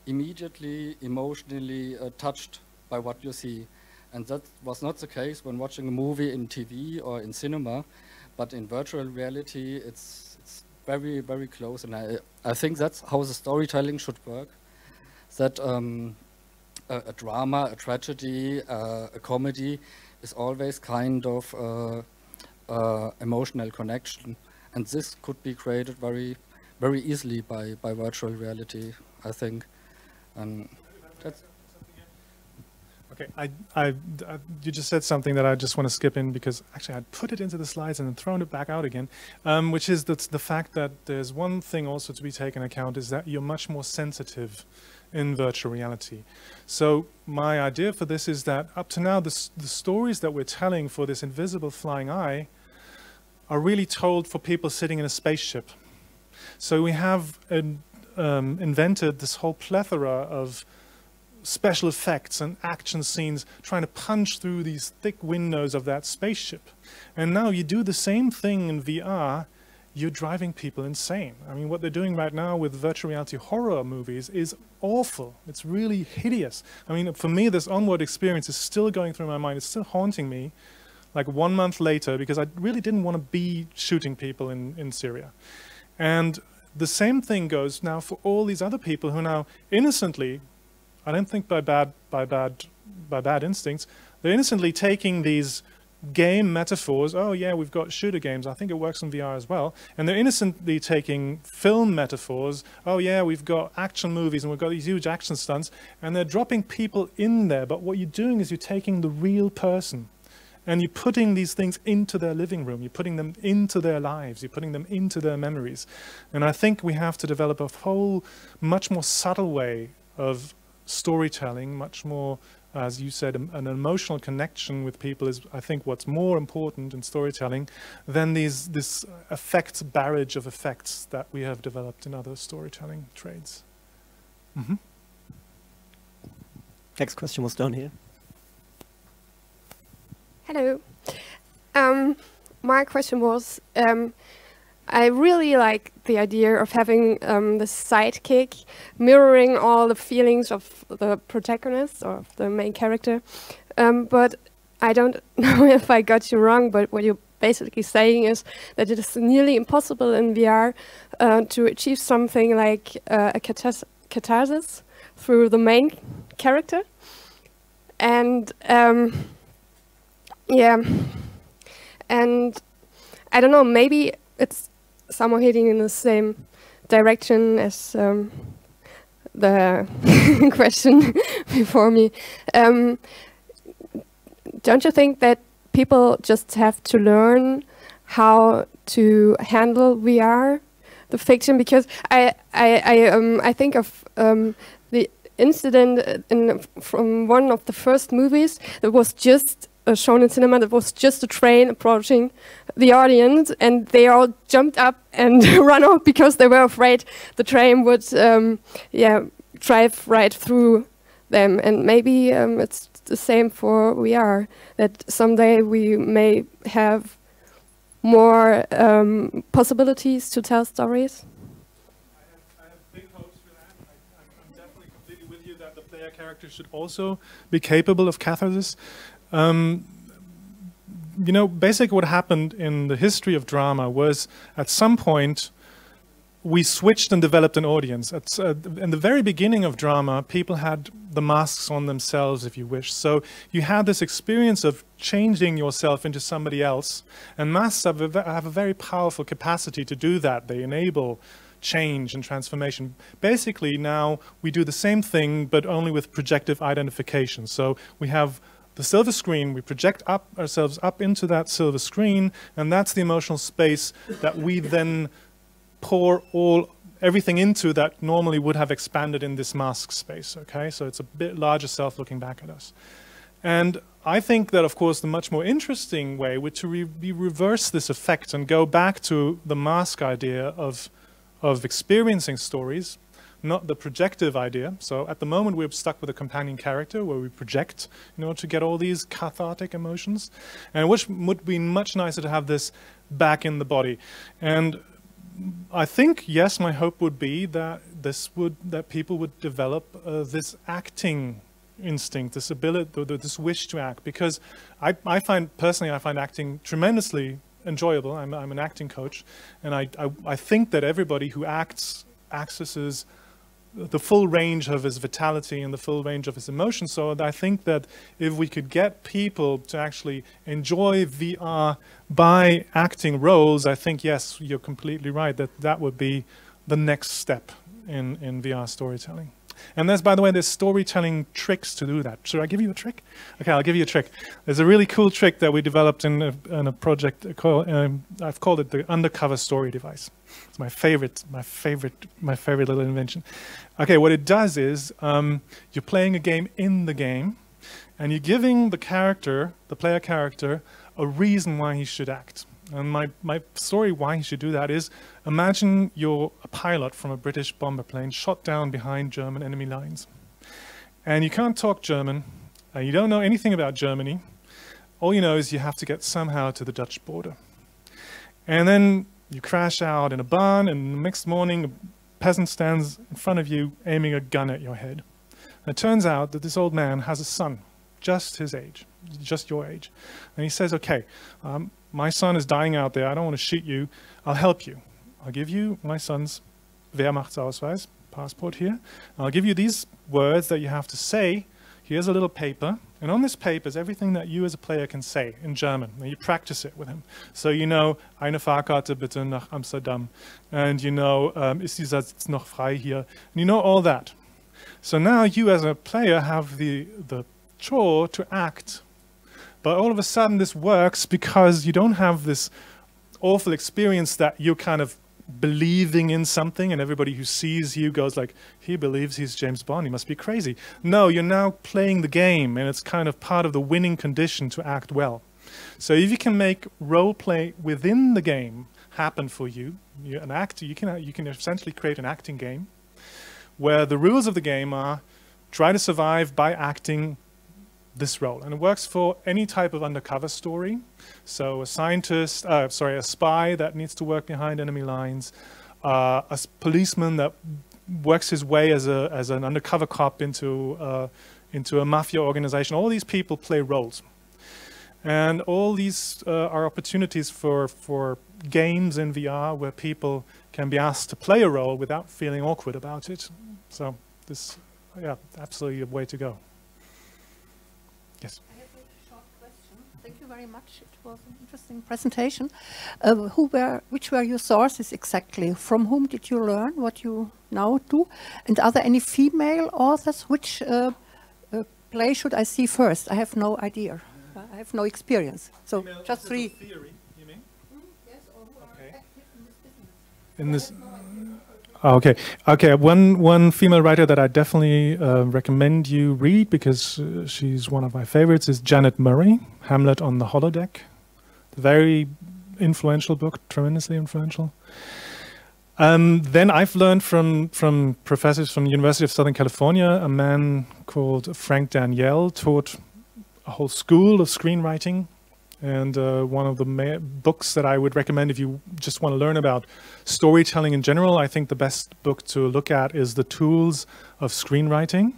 immediately emotionally touched by what you see. And that was not the case when watching a movie in TV or in cinema. But in virtual reality, it's very, very close. And I think that's how the storytelling should work. That a drama, a tragedy, a comedy is always kind of emotional connection, and this could be created very, very easily by virtual reality, I think. And that's okay. You just said something that I just want to skip in, because actually I'd put it into the slides and then thrown it back out again, which is the fact that there's one thing also to be taken account, is that you're much more sensitive in virtual reality. So my idea for this is that up to now, the stories that we're telling for this invisible flying eye are really told for people sitting in a spaceship. So we have invented this whole plethora of special effects and action scenes trying to punch through these thick windows of that spaceship. And now you do the same thing in VR, you're driving people insane. I mean, what they're doing right now with virtual reality horror movies is awful. It's really hideous. I mean, for me, this onward experience is still going through my mind. It's still haunting me, like 1 month later, because I really didn't want to be shooting people in Syria. And the same thing goes now for all these other people who now innocently, I don't think by bad instincts, they're innocently taking these game metaphors. Oh yeah, we've got shooter games. I think it works on VR as well. And they're innocently taking film metaphors. Oh yeah, we've got action movies and we've got these huge action stunts. And they're dropping people in there. But what you're doing is you're taking the real person and you're putting these things into their living room. You're putting them into their lives. You're putting them into their memories. And I think we have to develop a whole, much more subtle way of storytelling, much more, as you said, an emotional connection with people is, I think, what's more important in storytelling than this barrage of effects that we have developed in other storytelling trades. Mm-hmm. Next question was down here. Hello. My question was, I really like the idea of having the sidekick mirroring all the feelings of the protagonist or of the main character. But I don't know if I got you wrong, but what you're basically saying is that it is nearly impossible in VR to achieve something like a catharsis through the main character. And yeah, and I don't know, maybe it's somehow heading in the same direction as the question before me. Don't you think that people just have to learn how to handle VR, the fiction? Because I think of the incident from one of the first movies that was just shown in cinema. That was just a train approaching the audience, and they all jumped up and ran off because they were afraid the train would drive right through them. And maybe it's the same for VR, that someday we may have more possibilities to tell stories. I have big hopes for that. I'm definitely completely with you that the player character should also be capable of catharsis. You know, basically what happened in the history of drama was at some point we switched and developed an audience. In the very beginning of drama, people had the masks on themselves, if you wish. So you had this experience of changing yourself into somebody else. And masks have a very powerful capacity to do that. They enable change and transformation. Basically, now we do the same thing, but only with projective identification. So we have the silver screen, we project ourselves up into that silver screen, and that's the emotional space that we then pour everything into that normally would have expanded in this mask space, okay? So it's a bit larger self looking back at us. And I think that, of course, the much more interesting way would to reverse this effect and go back to the mask idea of experiencing stories, not the projective idea. So at the moment we're stuck with a companion character where we project in order to get all these cathartic emotions, and which would be much nicer to have this back in the body. And I think, yes, my hope would be that that people would develop this acting instinct, this ability, this wish to act, because I find acting tremendously enjoyable. I'm an acting coach, and I think that everybody who acts accesses the full range of his vitality and the full range of his emotions. So I think that if we could get people to actually enjoy VR by acting roles, I think, yes, you're completely right, that would be the next step in VR storytelling. And there's, by the way, there's storytelling tricks to do that. Should I give you a trick? Okay, I'll give you a trick. There's a really cool trick that we developed in a project called, I've called it the undercover story device. It's my favorite little invention. Okay, what it does is you're playing a game in the game, and you're giving the player character, a reason why he should act. And my story why he should do that is, imagine you're a pilot from a British bomber plane shot down behind German enemy lines. And you can't talk German, and you don't know anything about Germany. All you know is you have to get somehow to the Dutch border. And then you crash out in a barn, and the next morning a peasant stands in front of you aiming a gun at your head. And it turns out that this old man has a son, just his age, just your age. And he says, okay, my son is dying out there. I don't want to shoot you. I'll help you. I'll give you my son's Wehrmachtsausweis, passport here. I'll give you these words that you have to say. Here's a little paper. And on this paper is everything that you as a player can say in German. And you practice it with him. So you know, eine Fahrkarte bitte nach Amsterdam. And you know, ist dieser Sitz noch frei hier? And you know all that. So now you as a player have the chore to act. But all of a sudden this works because you don't have this awful experience that you're kind of believing in something and everybody who sees you goes like, he believes he's James Bond, he must be crazy. No, you're now playing the game and it's kind of part of the winning condition to act well. So if you can make role play within the game happen for you, you're an actor, you can essentially create an acting game where the rules of the game are try to survive by acting this role. And it works for any type of undercover story. So a scientist, a spy that needs to work behind enemy lines, a policeman that works his way as an undercover cop into a mafia organization. All these people play roles. And all these are opportunities for games in VR where people can be asked to play a role without feeling awkward about it. So this, yeah, absolutely a way to go. Yes. I have a short question. Thank you very much. It was an interesting presentation. Which were your sources exactly? From whom did you learn what you now do? And are there any female authors? Which play should I see first? I have no idea. I have no experience. So female just three. Theory, you mean? Yes, or who are active in this business. Okay. Okay. One female writer that I definitely recommend you read because she's one of my favorites is Janet Murray, Hamlet on the Holodeck. Very influential book, tremendously influential. Then I've learned from professors from the University of Southern California. A man called Frank Daniel taught a whole school of screenwriting. And one of the books that I would recommend if you just want to learn about storytelling in general, I think the best book to look at is The Tools of Screenwriting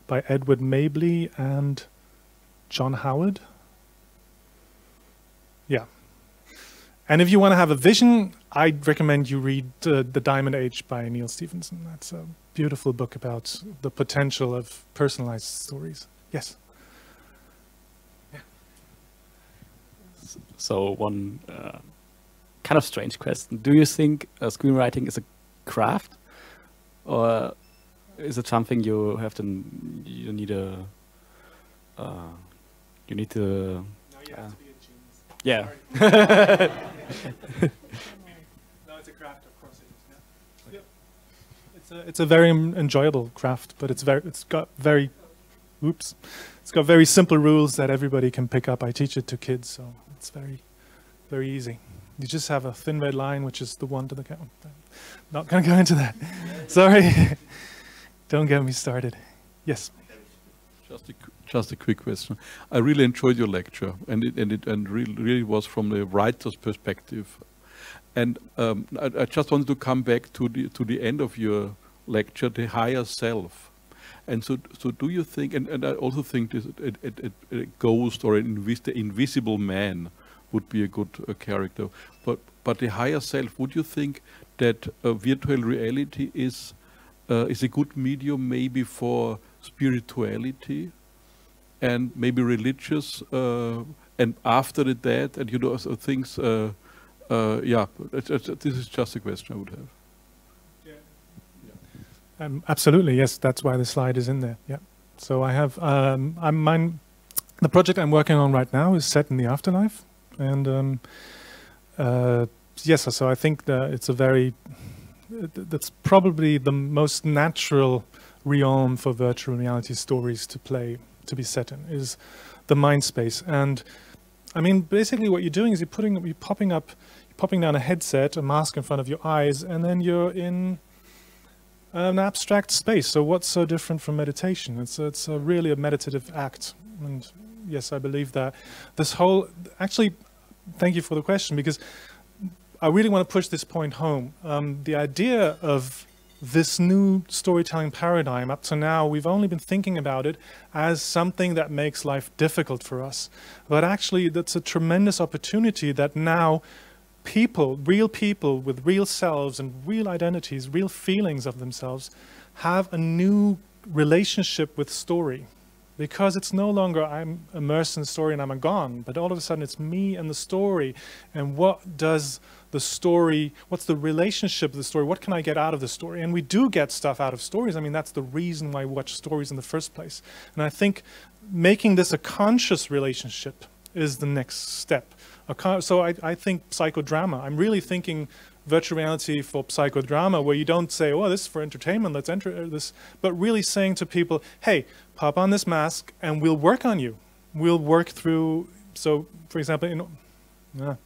by Edward Mabley and John Howard. Yeah. And if you want to have a vision, I'd recommend you read The Diamond Age by Neil Stephenson. That's a beautiful book about the potential of personalized stories. Yes. So one kind of strange question. Do you think screenwriting is a craft? Or is it something you have to, you need to... No, you have to be a genius. Yeah. No, it's a craft, of course it is. Yeah. Yep. It's a very enjoyable craft, but it's got very simple rules that everybody can pick up. I teach it to kids, so it's very, very easy. You just have a thin red line, which is the one to the count. Not going to go into that. Sorry. Don't get me started. Yes. Just a quick question. I really enjoyed your lecture, and it really was from the writer's perspective. And I just wanted to come back to the end of your lecture, the higher self. And so do you think, and I also think this, a ghost or the invisible man would be a good character, but the higher self, would you think that virtual reality is a good medium maybe for spirituality and maybe religious and after the death and so things, yeah, this is just a question I would have. Absolutely, yes. That's why the slide is in there. Yeah. So I have the project I'm working on right now is set in the afterlife, and yes. So I think that it's that's probably the most natural realm for virtual reality stories to be set in is the mind space. And I mean, basically, what you're doing is you're popping down a headset, a mask in front of your eyes, and then you're in an abstract space. So what's so different from meditation? It's really a meditative act. And yes, I believe that this whole, actually, thank you for the question, because I really want to push this point home. The idea of this new storytelling paradigm, up to now, we've only been thinking about it as something that makes life difficult for us. But actually, that's a tremendous opportunity that now real people with real selves and real identities, real feelings of themselves, have a new relationship with story because it's no longer I'm immersed in the story and I'm gone, but all of a sudden it's me and the story, and what does the story, what's the relationship of the story, what can I get out of the story? And we do get stuff out of stories. I mean, that's the reason why we watch stories in the first place. And I think making this a conscious relationship is the next step. So I think psychodrama, I'm really thinking virtual reality for psychodrama, where you don't say, oh, this is for entertainment, let's enter this, but really saying to people, hey, pop on this mask and we'll work on you. We'll work through, so for example, no,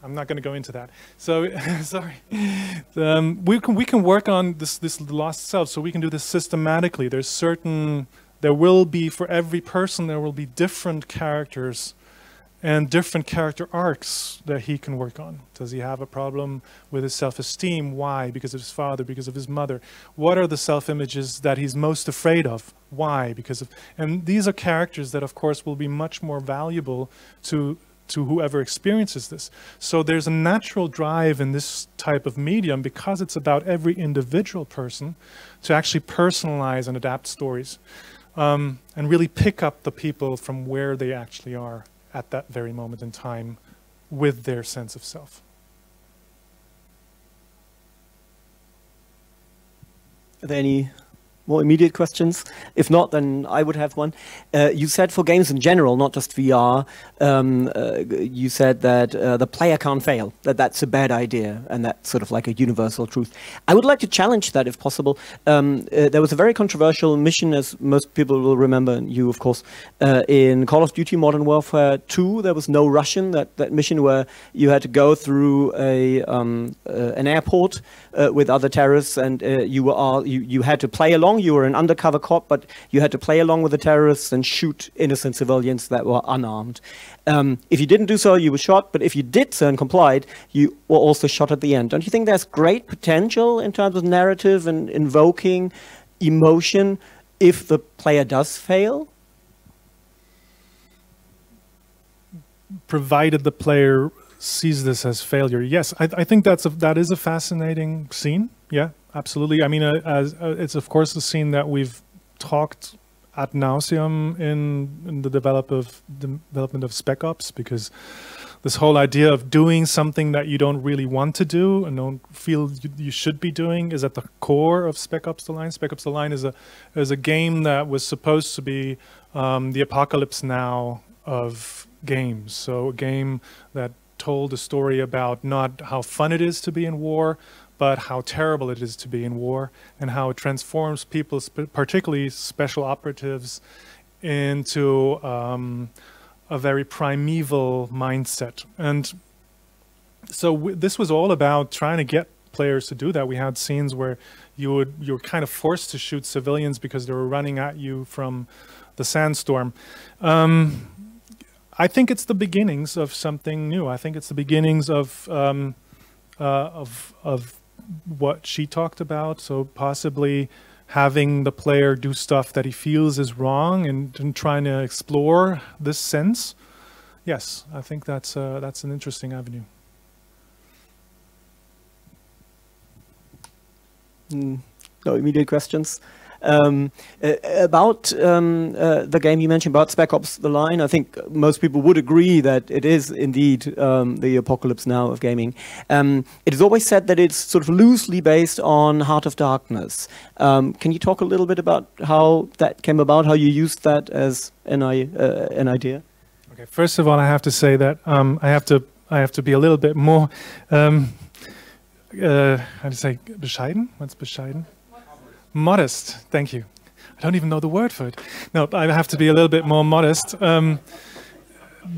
I'm not going to go into that. So, sorry. We can work on this lost self, so we can do this systematically. There will be, for every person, there will be different characters and different character arcs that he can work on. Does he have a problem with his self-esteem? Why? Because of his father, because of his mother. What are the self-images that he's most afraid of? Why? Because of, and these are characters that, of course, will be much more valuable to whoever experiences this. So there's a natural drive in this type of medium, because it's about every individual person, to actually personalize and adapt stories, and really pick up the people from where they actually are at that very moment in time with their sense of self. Are there any more immediate questions? If not, then I would have one. You said for games in general, not just VR, you said that the player can't fail, that's a bad idea, and that's sort of like a universal truth. I would like to challenge that if possible. There was a very controversial mission, as most people will remember, and you of course, in Call of Duty Modern Warfare 2, there was no Russian, that mission where you had to go through an airport with other terrorists, and you had to play along. You were an undercover cop, but you had to play along with the terrorists and shoot innocent civilians that were unarmed. If you didn't do so, you were shot, but if you did so and complied, you were also shot at the end. Don't you think there's great potential in terms of narrative and invoking emotion if the player does fail? Provided the player sees this as failure, yes. I think that is a fascinating scene. Yeah, absolutely. I mean, it's of course a scene that we've talked ad nauseum in the development of Spec Ops, because this whole idea of doing something that you don't really want to do and don't feel you should be doing is at the core of Spec Ops: The Line. Spec Ops: The Line is a game that was supposed to be the apocalypse now of games. So a game that told a story about not how fun it is to be in war, but how terrible it is to be in war, and how it transforms people, particularly special operatives, into a very primeval mindset. And so this was all about trying to get players to do that. We had scenes where you were kind of forced to shoot civilians because they were running at you from the sandstorm. I think it's the beginnings of something new. I think it's the beginnings of what she talked about. So possibly having the player do stuff that he feels is wrong, and trying to explore this sense. Yes, I think that's an interesting avenue. No immediate questions. About the game you mentioned about Spec Ops: The Line, I think most people would agree that it is indeed the apocalypse now of gaming. It is always said that it's sort of loosely based on Heart of Darkness. Can you talk a little bit about how that came about, how you used that as an idea? Okay, first of all, I have to say that I have to be a little bit more how to say bescheiden? What's bescheiden? Modest, thank you. I don't even know the word for it. No, I have to be a little bit more modest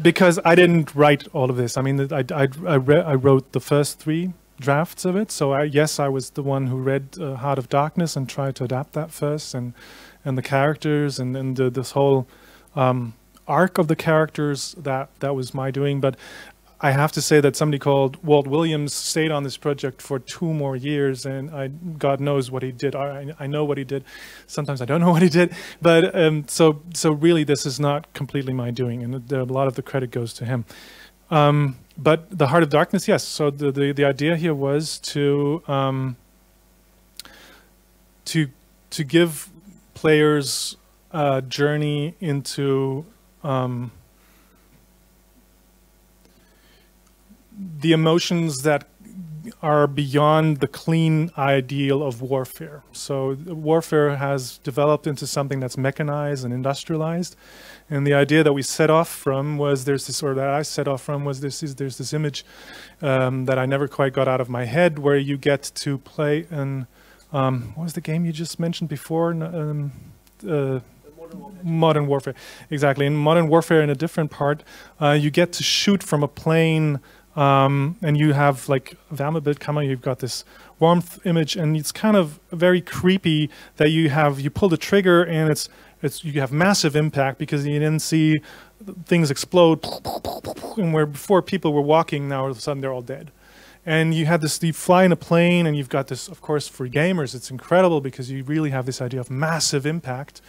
because I didn't write all of this. I mean, I wrote the first 3 drafts of it. So yes, I was the one who read Heart of Darkness and tried to adapt that first, and the characters and this whole arc of the characters, that was my doing. But I have to say that somebody called Walt Williams stayed on this project for 2 more years, and God knows what he did. I know what he did. Sometimes I don't know what he did. But so really, this is not completely my doing, and a lot of the credit goes to him. But the Heart of Darkness, yes. So the idea here was to give players journey into the emotions that are beyond the clean ideal of warfare. So warfare has developed into something that's mechanized and industrialized. And the idea that we set off from was there's this image that I never quite got out of my head, where you get to play an, what was the game you just mentioned before? Modern Warfare. Exactly. In Modern Warfare, in a different part, you get to shoot from a plane, and you have like Wärmebild camera, you've got this warmth image, and it's kind of very creepy that you pull the trigger and you have massive impact because you then see things explode, and where before people were walking, now all of a sudden they're all dead. And you fly in a plane, and you've got this, of course, for gamers, it's incredible because you really have this idea of massive impact.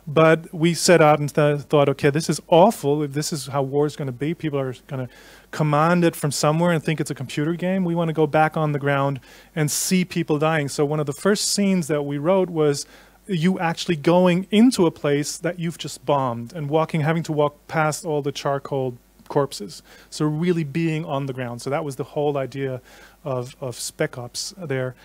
But we set out and thought, okay, this is awful. If this is how war is going to be, people are going to command it from somewhere and think it's a computer game. We want to go back on the ground and see people dying. So one of the first scenes that we wrote was you actually going into a place that you've just bombed and having to walk past all the charcoal corpses. So really being on the ground. So that was the whole idea of Spec Ops there.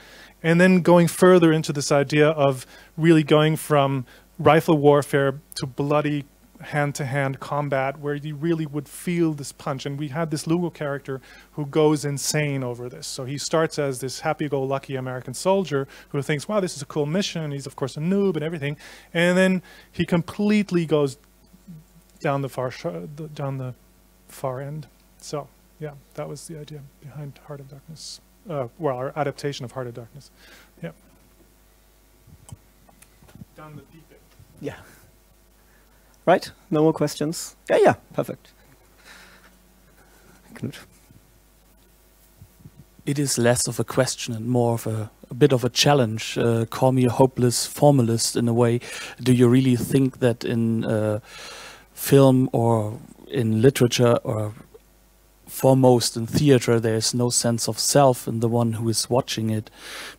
And then going further into this idea of really going from rifle warfare to bloody hand-to-hand combat, where you really would feel this punch. And we had this Lugo character who goes insane over this. So he starts as this happy-go-lucky American soldier who thinks, wow, this is a cool mission. He's, of course, a noob and everything. And then he completely goes down the far end. So, yeah, that was the idea behind Heart of Darkness. Well, our adaptation of Heart of Darkness. Yeah. Down the deep end. Yeah. Right? No more questions? Yeah, perfect. Knut. It is less of a question and more of a bit of a challenge. Call me a hopeless formalist in a way. Do you really think that in film or in literature or foremost in theater, there is no sense of self in the one who is watching it?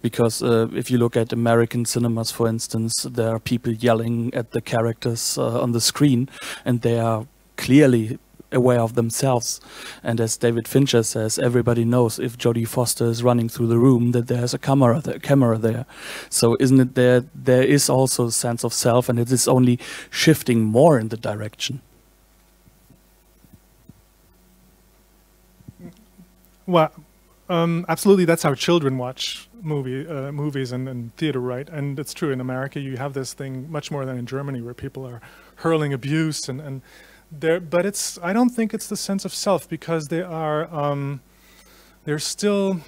Because if you look at American cinemas, for instance, there are people yelling at the characters on the screen, and they are clearly aware of themselves. And as David Fincher says, everybody knows if Jodie Foster is running through the room that there's a camera there. So isn't it there is also a sense of self, and it is only shifting more in the direction? Well, absolutely, that's how children watch movies and theater, right? And it's true, in America you have this thing much more than in Germany, where people are hurling abuse and but I don't think it's the sense of self, because they're still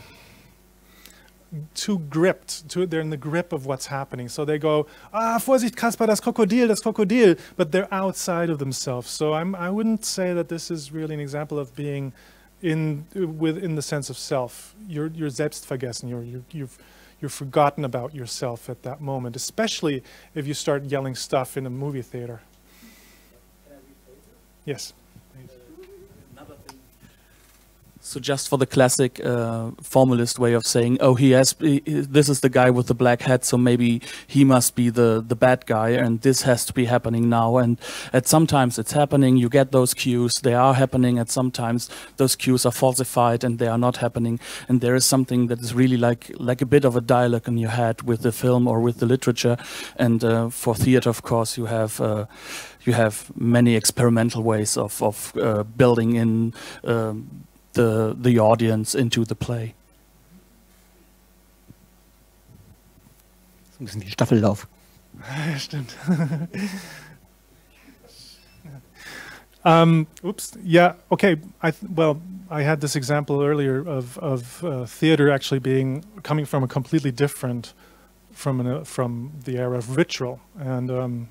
too gripped, they're in the grip of what's happening. So they go, Vorsicht, Kasper, das Krokodil, but they're outside of themselves. So I wouldn't say that this is really an example of being in the sense of self. You're selbstvergessen. You've forgotten about yourself at that moment, especially if you start yelling stuff in a movie theater. Yes. So just for the classic formalist way of saying, oh, this is the guy with the black hat, so maybe he must be the bad guy, and this has to be happening now. And sometimes it's happening, you get those cues, they are happening, and sometimes those cues are falsified and they are not happening. And there is something that is really like a bit of a dialogue in your head with the film or with the literature. And for theater, of course, you have many experimental ways of building in the audience into the play. So ein bisschen wie Staffellauf. Stimmt. Oops. Yeah. Okay. I had this example earlier of theater actually coming from a completely different from the era of ritual and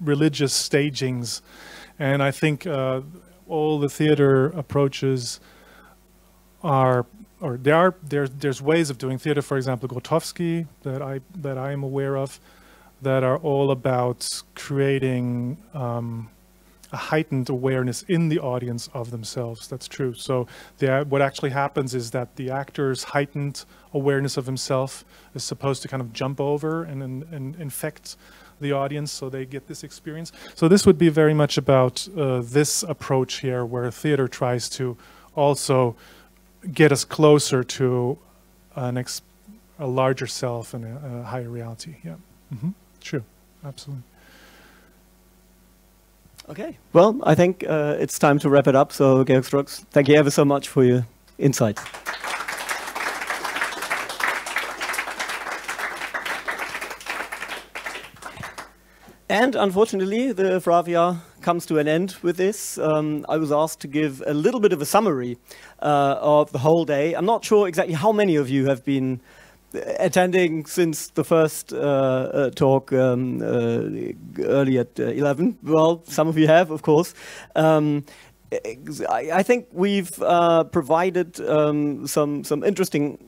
religious stagings, and I think all the theater approaches there's ways of doing theater, for example, Grotowski, that I am aware of, that are all about creating a heightened awareness in the audience of themselves. That's true. So what actually happens is that the actor's heightened awareness of himself is supposed to kind of jump over and infect the audience so they get this experience. So this would be very much about this approach here, where theater tries to also get us closer to a larger self and a higher reality. Yeah, Sure, absolutely. Okay, well, I think it's time to wrap it up. So, Georg Struck, thank you ever so much for your insights. And unfortunately, the FRAVR comes to an end with this. I was asked to give a little bit of a summary of the whole day. I'm not sure exactly how many of you have been attending since the first talk early at 11. Well, some of you have, of course. I think we've provided some interesting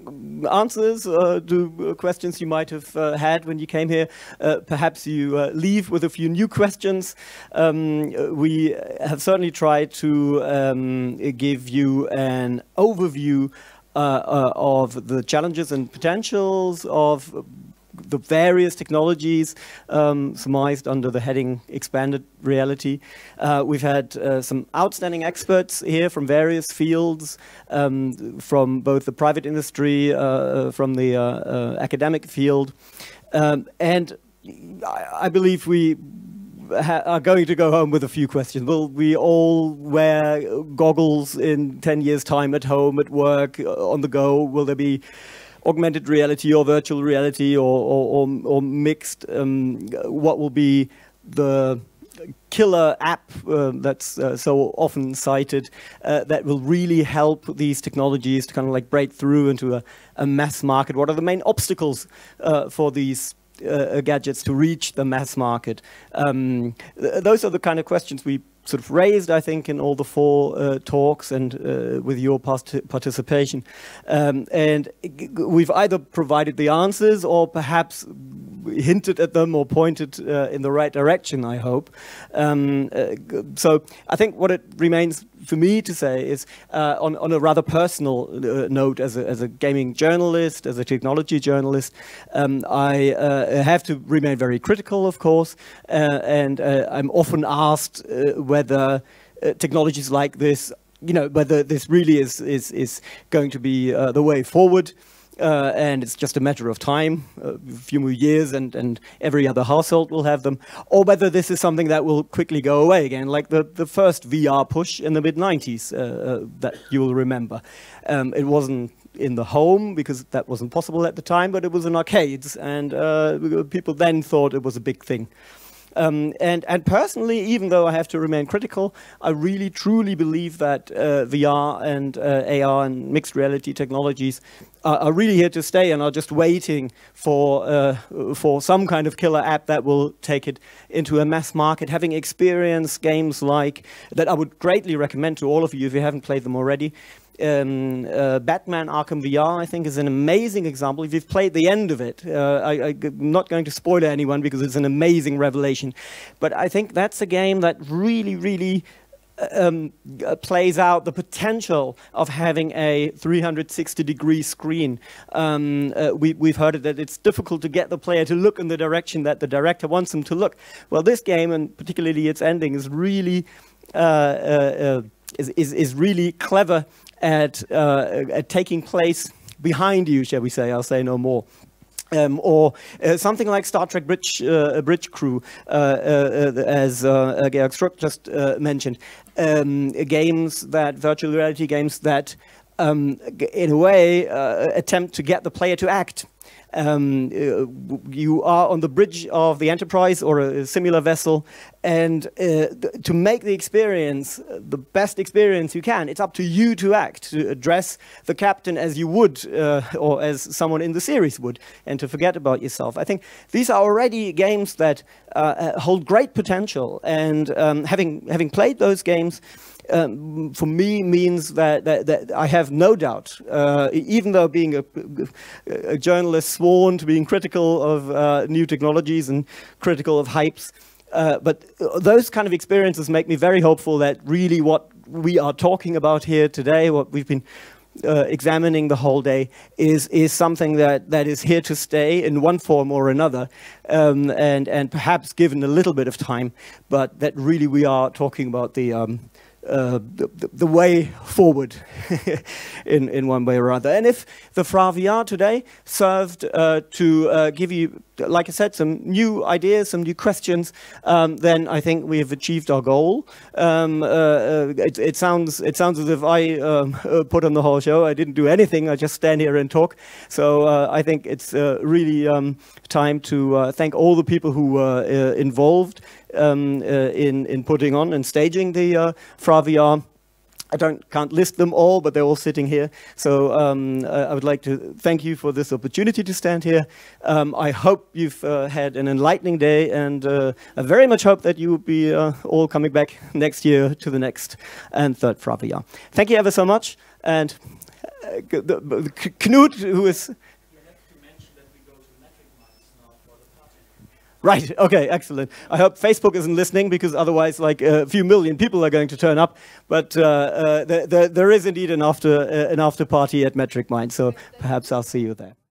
answers to questions you might have had when you came here. Perhaps you leave with a few new questions. We have certainly tried to give you an overview of the challenges and potentials of the various technologies surmised under the heading expanded reality. We've had some outstanding experts here from various fields, from both the private industry, from the academic field, and I believe we are going to go home with a few questions. Will we all wear goggles in 10 years' time at home, at work, on the go? Will there be augmented reality or virtual reality or mixed? What will be the killer app that's so often cited that will really help these technologies to kind of like break through into a mass market? What are the main obstacles for these gadgets to reach the mass market? Those are the kind of questions we sort of raised, I think, in all the four talks and with your participation. And we've either provided the answers or perhaps hinted at them or pointed in the right direction, I hope. So I think what it remains for me to say is, on a rather personal note, as a gaming journalist, as a technology journalist, I have to remain very critical, of course, and I'm often asked whether technologies like this, whether this really is going to be the way forward. And it's just a matter of time, a few more years, and every other household will have them, or whether this is something that will quickly go away again, like the first VR push in the mid-90s that you will remember. It wasn't in the home because that wasn't possible at the time, but it was in arcades, and people then thought it was a big thing. And personally, even though I have to remain critical, I really truly believe that VR and AR and mixed reality technologies are really here to stay and are just waiting for some kind of killer app that will take it into a mass market. Having experienced games like that, I would greatly recommend to all of you if you haven't played them already. Batman Arkham VR, I think, is an amazing example. If you've played the end of it, I'm not going to spoil anyone because it's an amazing revelation. But I think that's a game that really, really plays out the potential of having a 360-degree screen. We've heard it that it's difficult to get the player to look in the direction that the director wants them to look. Well, this game, and particularly its ending, is really is really clever at taking place behind you, shall we say? I'll say no more. Or something like Star Trek Bridge Crew, as Georg Struck just mentioned. Virtual reality games that, in a way, attempt to get the player to act. You are on the bridge of the Enterprise or a similar vessel, and to make the experience the best experience you can, it's up to you to act, to address the captain as you would, or as someone in the series would, and to forget about yourself. I think these are already games that hold great potential, and having played those games, for me means that I have no doubt, even though being a journalist sworn to being critical of new technologies and critical of hypes, but those kind of experiences make me very hopeful that really what we are talking about here today, what we've been examining the whole day is something that is here to stay in one form or another, and perhaps given a little bit of time, but that really we are talking about the way forward in one way or other. And if the FRAVR today served to give you, like I said, some new ideas, some new questions, then I think we have achieved our goal. It sounds as if I put on the whole show. I didn't do anything. I just stand here and talk. So I think it's really time to thank all the people who were involved in putting on and staging the FRAVR. I can't list them all, but they're all sitting here. So I would like to thank you for this opportunity to stand here. I hope you've had an enlightening day, and I very much hope that you will be all coming back next year to the next and third FRAVR. Thank you ever so much. And Knut, who is... Right, okay, excellent. I hope Facebook isn't listening, because otherwise like a few million people are going to turn up. But there is indeed an after party at metricminds, so perhaps I'll see you there.